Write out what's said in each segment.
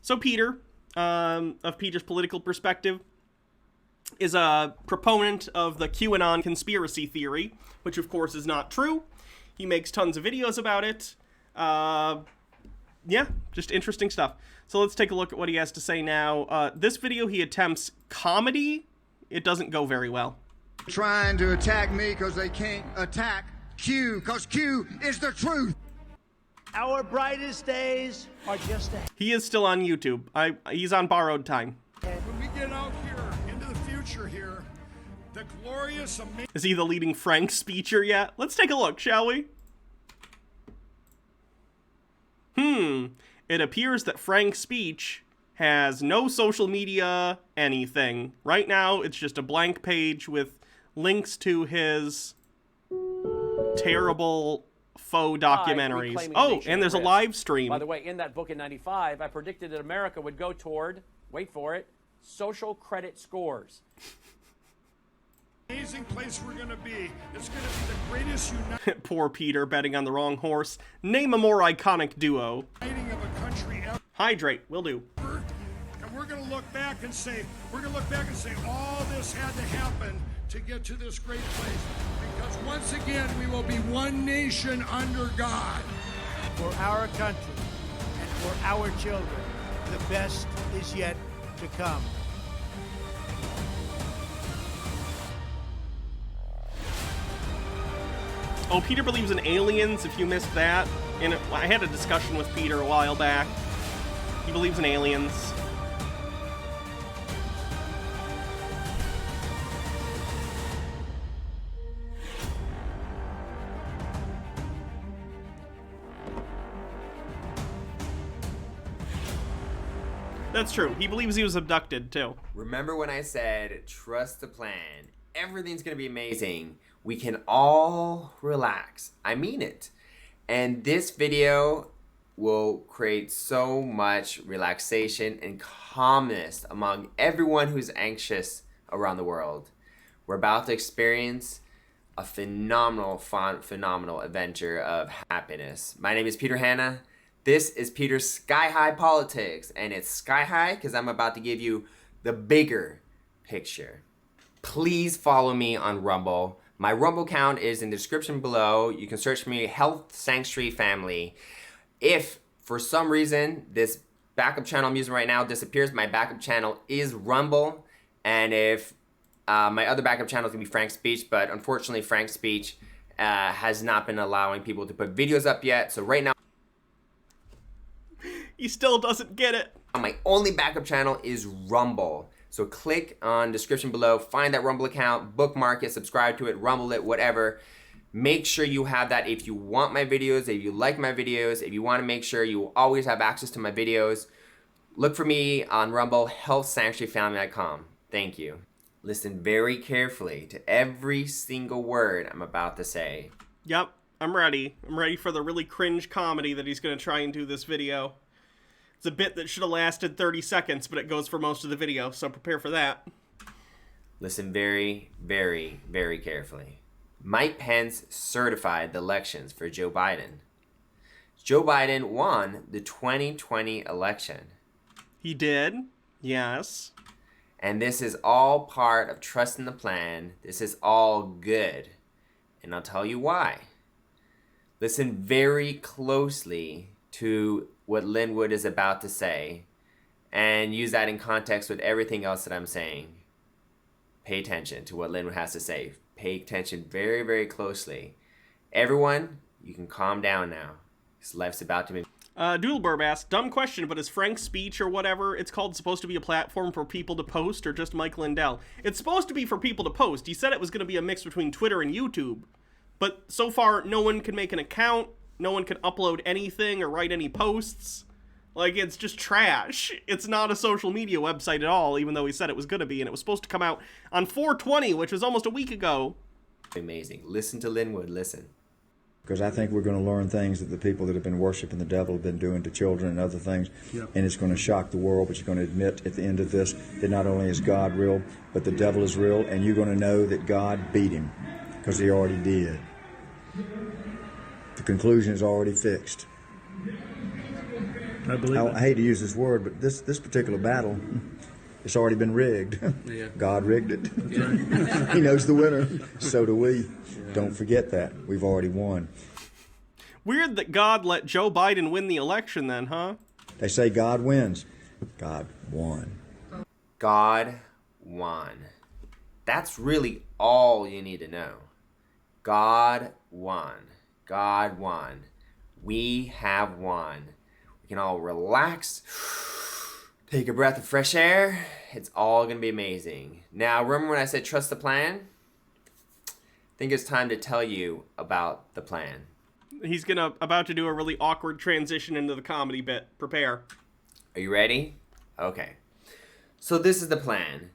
So Peter, of Peter's political perspective, is a proponent of the QAnon conspiracy theory, which of course is not true. He makes tons of videos about it. Yeah, just interesting stuff. So let's take a look at what he has to say now. This video, he attempts comedy. It doesn't go very well. Trying to attack me because they can't attack Q, because Q is the truth. Our brightest days are just ahead. He is still on YouTube. He's on borrowed time. When we get out here into the future here, the glorious, amazing... Is he the leading Frank speecher yet? Let's take a look, shall we? It appears that Frank's speech has no social media anything. Right now, it's just a blank page with links to his terrible faux documentaries. Oh, and there's a live stream. By the way, in that book in '95, I predicted that America would go toward, wait for it, social credit scores. Amazing place we're going to be. It's going to be the greatest Poor Peter betting on the wrong horse. Name a more iconic duo. uniting of a country ever. Hydrate, will do. And we're going to look back and say, all this had to happen to get to this great place. Because once again, we will be one nation under God. For our country and for our children, the best is yet to come. Oh, Peter believes in aliens, if you missed that. And I had a discussion with Peter a while back. He believes in aliens. That's true. He believes he was abducted, too. Remember when I said, trust the plan, everything's gonna be amazing. We can all relax. I mean it. And this video will create so much relaxation and calmness among everyone who's anxious around the world. We're about to experience a phenomenal adventure of happiness. My name is Peter Hanna. This is Peter's Sky High Politics, and it's sky high because I'm about to give you the bigger picture. Please follow me on Rumble. My Rumble account is in the description below. You can search for me, Health Sanctuary Family. If for some reason this backup channel I'm using right now disappears, my backup channel is Rumble, and if my other backup channel is gonna be Frank's Speech, but unfortunately Frank's Speech has not been allowing people to put videos up yet. So right now, He still doesn't get it. my only backup channel is Rumble. So click on description below, find that Rumble account, bookmark it, subscribe to it, Rumble it, whatever. Make sure you have that if you want my videos, if you like my videos, if you want to make sure you always have access to my videos. Look for me on Rumble, healthsanctuaryfamily.com. Thank you. Listen very carefully to every single word I'm about to say. Yep, I'm ready. I'm ready for the really cringe comedy that he's going to try and do this video. It's a bit that should have lasted 30 seconds, but it goes for most of the video, so prepare for that. Listen very, very, very carefully. Mike Pence certified the elections for Joe Biden. Joe Biden won the 2020 election. He did, yes. And this is all part of trusting the plan. This is all good. And I'll tell you why. Listen very closely to what Linwood is about to say and use that in context with everything else that I'm saying. Pay attention to what Linwood has to say. Pay attention very, very closely. Everyone, you can calm down now. His life's about to be... Doodleburb asked, dumb question, but is Frank's Speech or whatever it's called supposed to be a platform for people to post or just Mike Lindell? It's supposed to be for people to post. He said it was going to be a mix between Twitter and YouTube. But so far, no one can make an account. No one can upload anything or write any posts. Like, it's just trash. It's not a social media website at all, even though he said it was going to be. And it was supposed to come out on 4/20, which was almost a week ago. Amazing. Listen to Linwood. Listen. Because I think we're going to learn things that the people that have been worshiping the devil have been doing to children and other things. Yep. And it's going to shock the world, but you're going to admit at the end of this that not only is God real, but the devil is real, and you're going to know that God beat him, because he already did. The conclusion is already fixed. I believe it. I hate to use this word, but this particular battle, it's already been rigged. Yeah. God rigged it. He knows the winner. So do we. Don't forget that. We've already won. Weird that God let Joe Biden win the election then, huh? They say God wins. God won. God won. That's really all you need to know. God won. God won. We have won. We can all relax, take a breath of fresh air. It's all going to be amazing. Now, remember when I said trust the plan? I think it's time to tell you about the plan. He's about to do a really awkward transition into the comedy bit. Prepare. Are you ready? Okay. So this is the plan.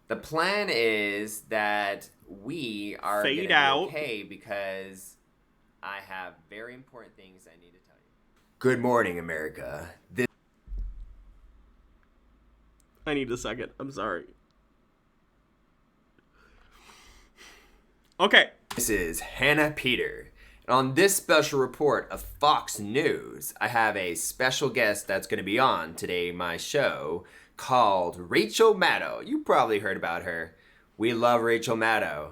The plan is that we are Fade gonna be out. okay because I have very important things I need to tell you. Good morning, America. I need a second. I'm sorry. Okay. This is Hannah Peter. And on this special report of Fox News, I have a special guest that's going to be on today, my show, called Rachel Maddow. You probably heard about her. We love Rachel Maddow.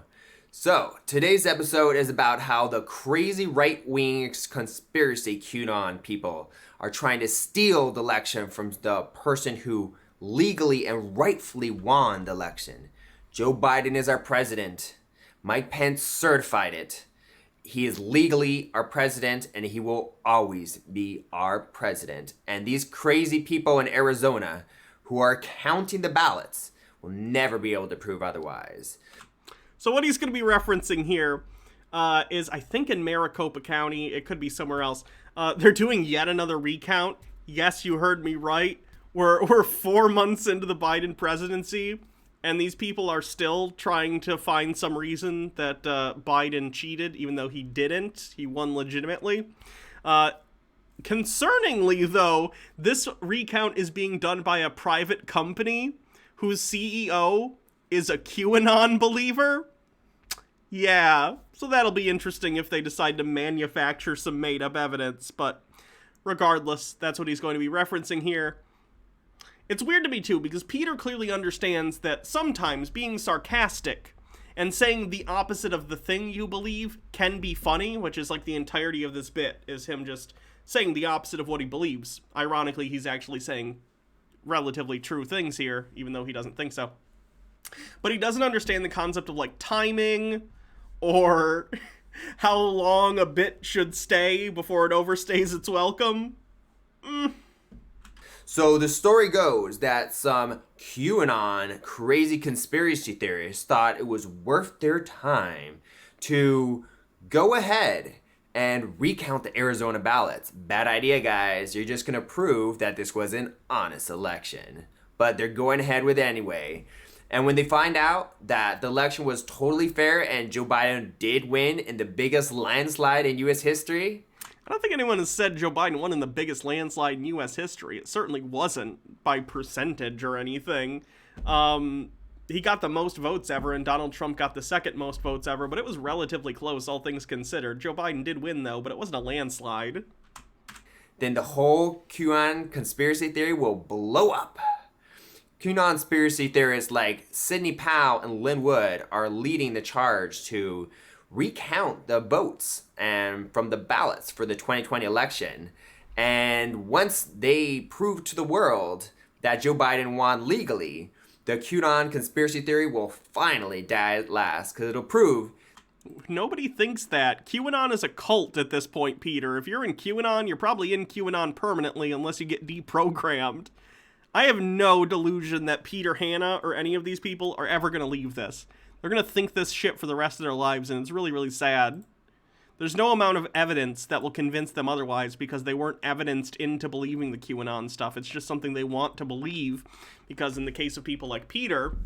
So, today's episode is about how the crazy right-wing conspiracy QAnon people are trying to steal the election from the person who legally and rightfully won the election. Joe Biden is our president. Mike Pence certified it. He is legally our president, and he will always be our president. And these crazy people in Arizona who are counting the ballots will never be able to prove otherwise. So what he's going to be referencing here is, I think in Maricopa County, it could be somewhere else, they're doing yet another recount. Yes, you heard me right. We're 4 months into the Biden presidency, and these people are still trying to find some reason that Biden cheated, even though he didn't. He won legitimately. Concerningly, though, this recount is being done by a private company whose CEO is a QAnon believer. Yeah, so that'll be interesting if they decide to manufacture some made-up evidence, but regardless, that's what he's going to be referencing here. It's weird to me, too, because Peter clearly understands that sometimes being sarcastic and saying the opposite of the thing you believe can be funny, which is like the entirety of this bit, is him just saying the opposite of what he believes. Ironically, he's actually saying relatively true things here, even though he doesn't think so. But he doesn't understand the concept of, like, timing, or how long a bit should stay before it overstays its welcome. So the story goes that some QAnon crazy conspiracy theorists thought it was worth their time to go ahead and recount the Arizona ballots. Bad idea, guys. You're just going to prove that this was an honest election. But they're going ahead with it anyway. And when they find out that the election was totally fair and Joe Biden did win in the biggest landslide in U.S. history... I don't think anyone has said Joe Biden won in the biggest landslide in U.S. history. It certainly wasn't by percentage or anything. He got the most votes ever, and Donald Trump got the second most votes ever, but it was relatively close, all things considered. Joe Biden did win, though, but it wasn't a landslide. Then the whole QAnon conspiracy theory will blow up. QAnon conspiracy theorists like Sidney Powell and Lynn Wood are leading the charge to recount the votes and from the ballots for the 2020 election. And once they prove to the world that Joe Biden won legally, the QAnon conspiracy theory will finally die at last, because it'll prove... Nobody thinks that. QAnon is a cult at this point, Peter. If you're in QAnon, you're probably in QAnon permanently unless you get deprogrammed. I have no delusion that Peter Hanna or any of these people are ever going to leave this. They're going to think this shit for the rest of their lives, and it's really, really sad. There's no amount of evidence that will convince them otherwise, because they weren't evidenced into believing the QAnon stuff. It's just something they want to believe, because in the case of people like Peter,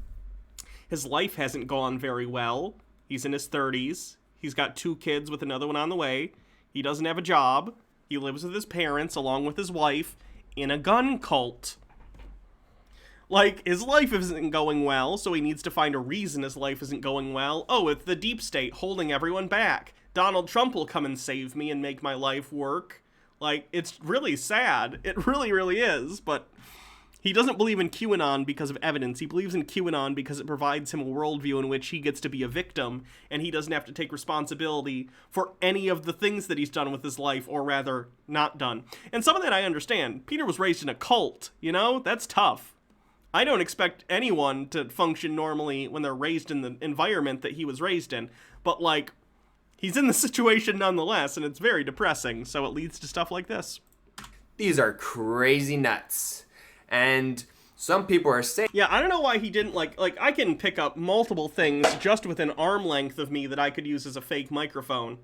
his life hasn't gone very well. He's in his 30s. He's got 2 kids with another one on the way. He doesn't have a job. He lives with his parents along with his wife in a gun cult. Like, his life isn't going well, so he needs to find a reason his life isn't going well. Oh, it's the deep state holding everyone back. Donald Trump will come and save me and make my life work. Like, it's really sad. It really, really is. But he doesn't believe in QAnon because of evidence. He believes in QAnon because it provides him a worldview in which he gets to be a victim, and he doesn't have to take responsibility for any of the things that he's done with his life, or rather, not done. And some of that I understand. Peter was raised in a cult, you know? That's tough. I don't expect anyone to function normally when they're raised in the environment that he was raised in. But, like, he's in the situation nonetheless, and it's very depressing, so it leads to stuff like this. These are crazy nuts. And some people are saying... Yeah, I don't know why he didn't, like, I can pick up multiple things just within arm length of me that I could use as a fake microphone.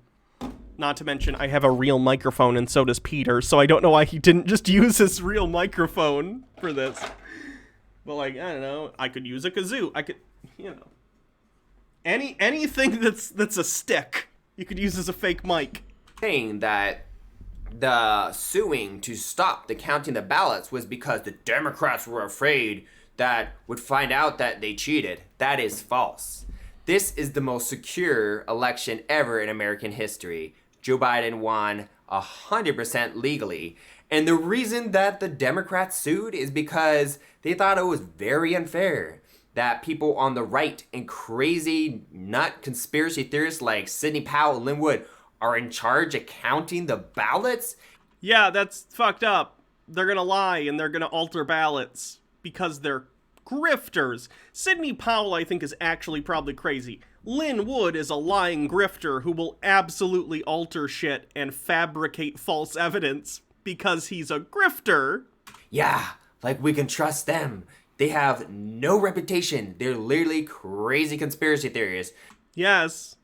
Not to mention, I have a real microphone, and so does Peter, so I don't know why he didn't just use his real microphone for this. But, like, I don't know, I could use a kazoo. I could, you know. Anything that's a stick, you could use as a fake mic. Saying that the suing to stop the counting the ballots was because the Democrats were afraid that would find out that they cheated. That is false. This is the most secure election ever in American history. Joe Biden won 100% legally. And the reason that the Democrats sued is because they thought it was very unfair that people on the right and crazy nut conspiracy theorists like Sidney Powell and Lin Wood are in charge of counting the ballots? Yeah, that's fucked up. They're gonna lie and they're gonna alter ballots because they're grifters. Sidney Powell, I think, is actually probably crazy. Lin Wood is a lying grifter who will absolutely alter shit and fabricate false evidence because he's a grifter. Yeah, like we can trust them. They have no reputation. They're literally crazy conspiracy theorists. Yes.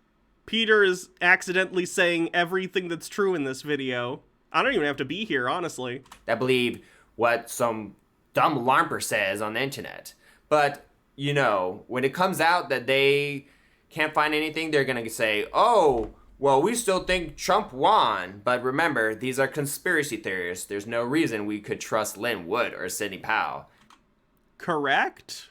Peter is accidentally saying everything that's true in this video. I don't even have to be here, honestly. That believe what some dumb LARPer says on the internet. But, you know, when it comes out that they can't find anything, they're gonna say, oh, well, we still think Trump won. But remember, these are conspiracy theorists. There's no reason we could trust Lin Wood or Sidney Powell. Correct?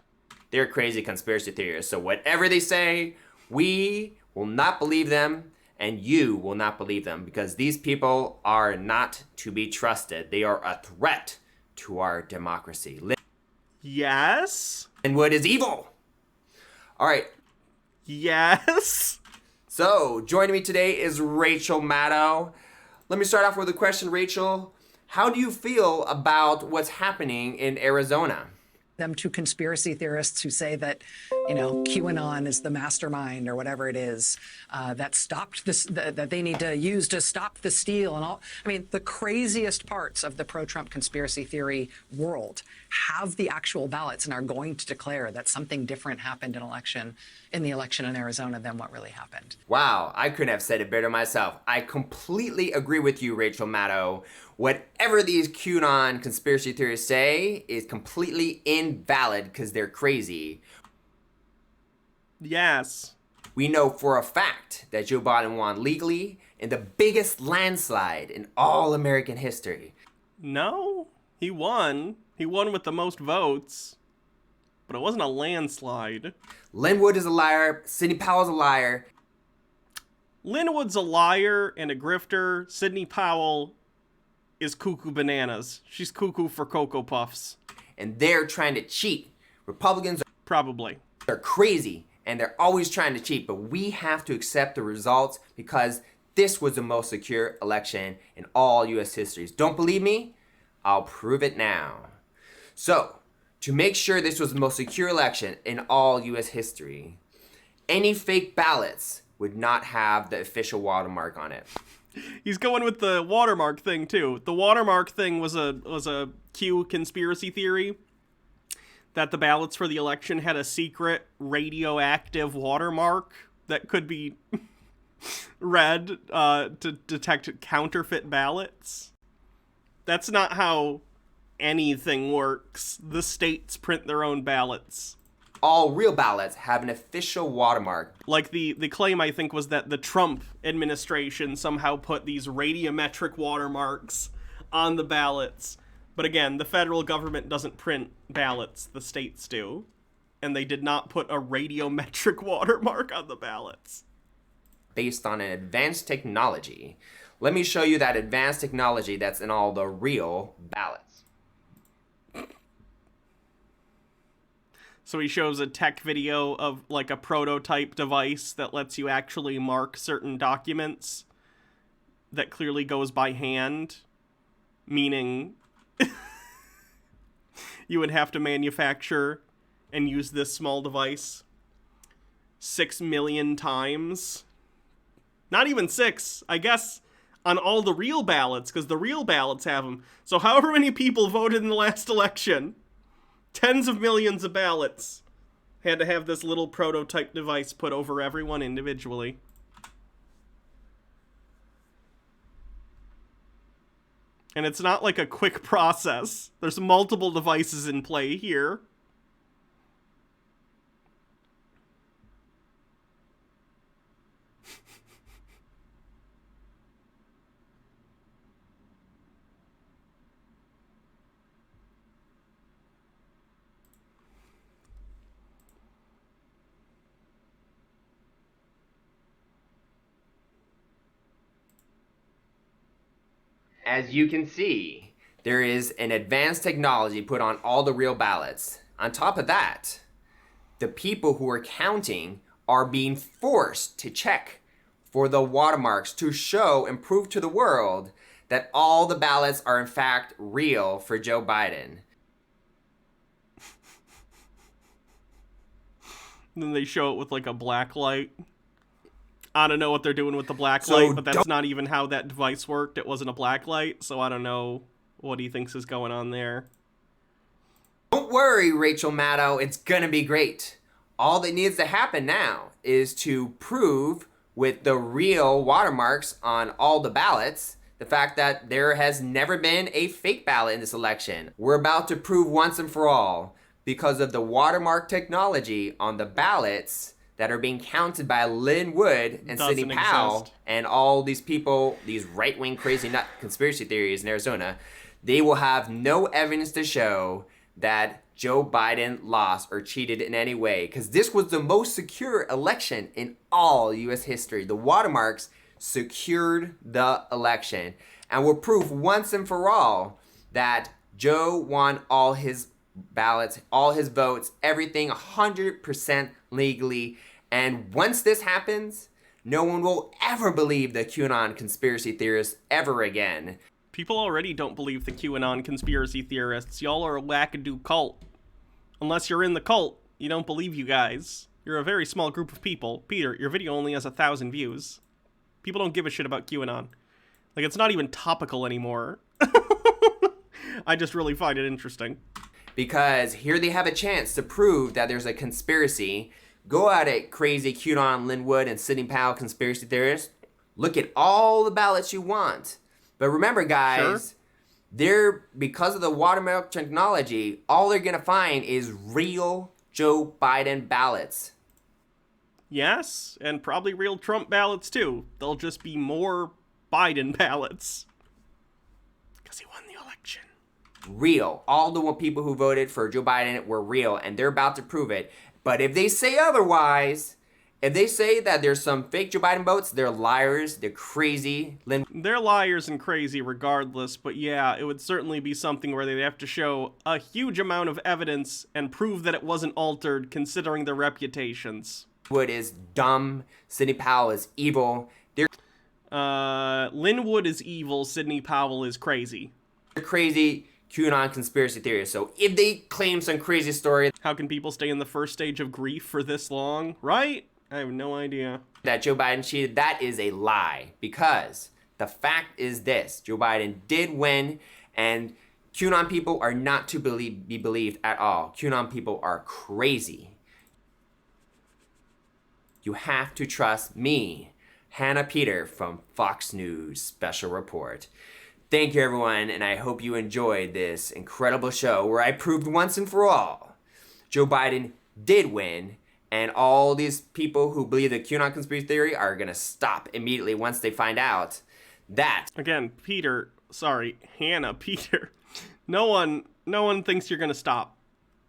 They're crazy conspiracy theorists. So whatever they say, we will not believe them, and you will not believe them, because these people are not to be trusted. They are a threat to our democracy. Yes? Lin Wood is evil. All right. Yes? So, joining me today is Rachel Maddow. Let me start off with a question, Rachel. How do you feel about what's happening in Arizona? Them two conspiracy theorists who say that, you know, QAnon is the mastermind or whatever it is that stopped this, that they need to use to stop the steal and all. I mean, the craziest parts of the pro-Trump conspiracy theory world have the actual ballots and are going to declare that something different happened in the election in Arizona than what really happened. Wow, I couldn't have said it better myself. I completely agree with you, Rachel Maddow. Whatever these QAnon conspiracy theorists say is completely invalid because they're crazy. Yes. We know for a fact that Joe Biden won legally in the biggest landslide in all American history. No, he won. He won with the most votes. But it wasn't a landslide. Lin Wood is a liar. Sidney Powell's a liar. Lin Wood's a liar and a grifter. Sidney Powell is cuckoo bananas. She's cuckoo for Cocoa Puffs. And they're trying to cheat. Republicans probably are crazy and they're always trying to cheat, but we have to accept the results because this was the most secure election in all U.S. history. Don't believe me? I'll prove it now. So, to make sure this was the most secure election in all U.S. history, any fake ballots would not have the official watermark on it. He's going with the watermark thing too. The watermark thing was a Q conspiracy theory that the ballots for the election had a secret radioactive watermark that could be read to detect counterfeit ballots. That's not how anything works. The states print their own ballots. All real ballots have an official watermark. Like the claim, I think, was that the Trump administration somehow put these radiometric watermarks on the ballots. But again, the federal government doesn't print ballots, the states do. And they did not put a radiometric watermark on the ballots. Based on an advanced technology. Let me show you that advanced technology that's in all the real ballots. So he shows a tech video of like a prototype device that lets you actually mark certain documents that clearly goes by hand, meaning you would have to manufacture and use this small device 6 million times. Not even 6, I guess, on all the real ballots, because the real ballots have them. So however many people voted in the last election, tens of millions of ballots had to have this little prototype device put over everyone individually. And it's not like a quick process. There's multiple devices in play here. As you can see, there is an advanced technology put on all the real ballots. On top of that, the people who are counting are being forced to check for the watermarks to show and prove to the world that all the ballots are in fact real for Joe Biden. And then they show it with like a black light. I don't know what they're doing with the black So light, but that's not even how that device worked. It wasn't a black light, so I don't know what he thinks is going on there. Don't worry, Rachel Maddow, it's gonna be great. All that needs to happen now is to prove with the real watermarks on all the ballots the fact that there has never been a fake ballot in this election. We're about to prove once and for all, because of the watermark technology on the ballots that are being counted by Lynn Wood and Sidney Powell and all these people, these right-wing crazy nut conspiracy theories in Arizona, they will have no evidence to show that Joe Biden lost or cheated in any way, because this was the most secure election in all U.S. history. The watermarks secured the election and will prove once and for all that Joe won all his ballots, all his votes, everything 100% legally. And once this happens, no one will ever believe the QAnon conspiracy theorists ever again. People already don't believe the QAnon conspiracy theorists. Y'all are a wackadoo cult. Unless you're in the cult, you don't believe you guys. You're a very small group of people. Peter, your video only has 1,000 views. People don't give a shit about QAnon. Like, it's not even topical anymore. I just really find it interesting. Because here they have a chance to prove that there's a conspiracy. Go at it, crazy QAnon, Lynn Wood, and Sidney Powell conspiracy theorists. Look at all the ballots you want. But remember, guys, because of the watermark technology, all they're going to find is real Joe Biden ballots. Yes, and probably real Trump ballots, too. They'll just be more Biden ballots. Because he won the election. Real. All the people who voted for Joe Biden were real, and they're about to prove it. But if they say otherwise, if they say that there's some fake Joe Biden votes, they're liars, they're crazy. They're liars and crazy regardless, but yeah, it would certainly be something where they'd have to show a huge amount of evidence and prove that it wasn't altered considering their reputations. Wood is dumb, Sidney Powell is evil. Lynn Wood is evil, Sidney Powell is crazy. They're crazy QAnon conspiracy theorists. So if they claim some crazy story, how can people stay in the first stage of grief for this long, right? I have no idea. That Joe Biden cheated, that is a lie. Because the fact is this, Joe Biden did win, and QAnon people are not to be believed at all. QAnon people are crazy. You have to trust me, Hannah Peter from Fox News Special Report. Thank you, everyone, and I hope you enjoyed this incredible show where I proved once and for all Joe Biden did win, and all these people who believe the QAnon conspiracy theory are going to stop immediately once they find out that. Again, Hannah Peter. No one thinks you're going to stop.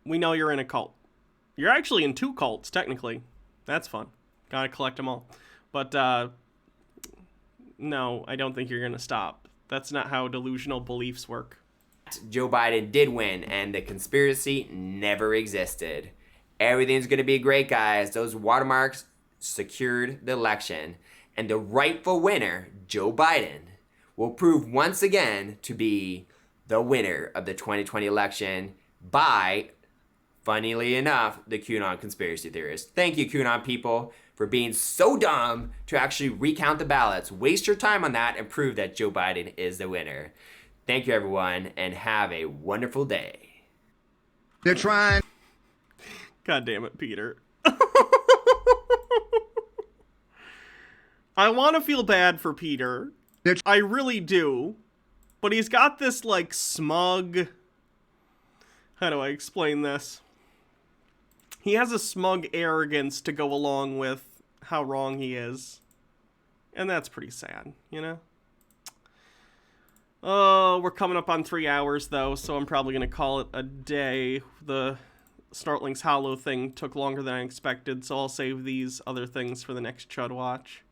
We know you're in a cult. You're actually in 2 cults, technically. That's fun. Gotta collect them all. But, no, I don't think you're going to stop. That's not how delusional beliefs work. Joe Biden did win, and the conspiracy never existed. Everything's going to be great, guys. Those watermarks secured the election, and the rightful winner, Joe Biden, will prove once again to be the winner of the 2020 election by, funnily enough, the QAnon conspiracy theorists. Thank you, QAnon people, for being so dumb to actually recount the ballots. Waste your time on that and prove that Joe Biden is the winner. Thank you, everyone, and have a wonderful day. They're trying. God damn it, Peter. I want to feel bad for Peter. I really do. But he's got this, like, smug... How do I explain this? He has a smug arrogance to go along with how wrong he is. And that's pretty sad, you know? Oh, we're coming up on 3 hours, though, so I'm probably going to call it a day. The Snortlings Hollow thing took longer than I expected, so I'll save these other things for the next Chud Watch.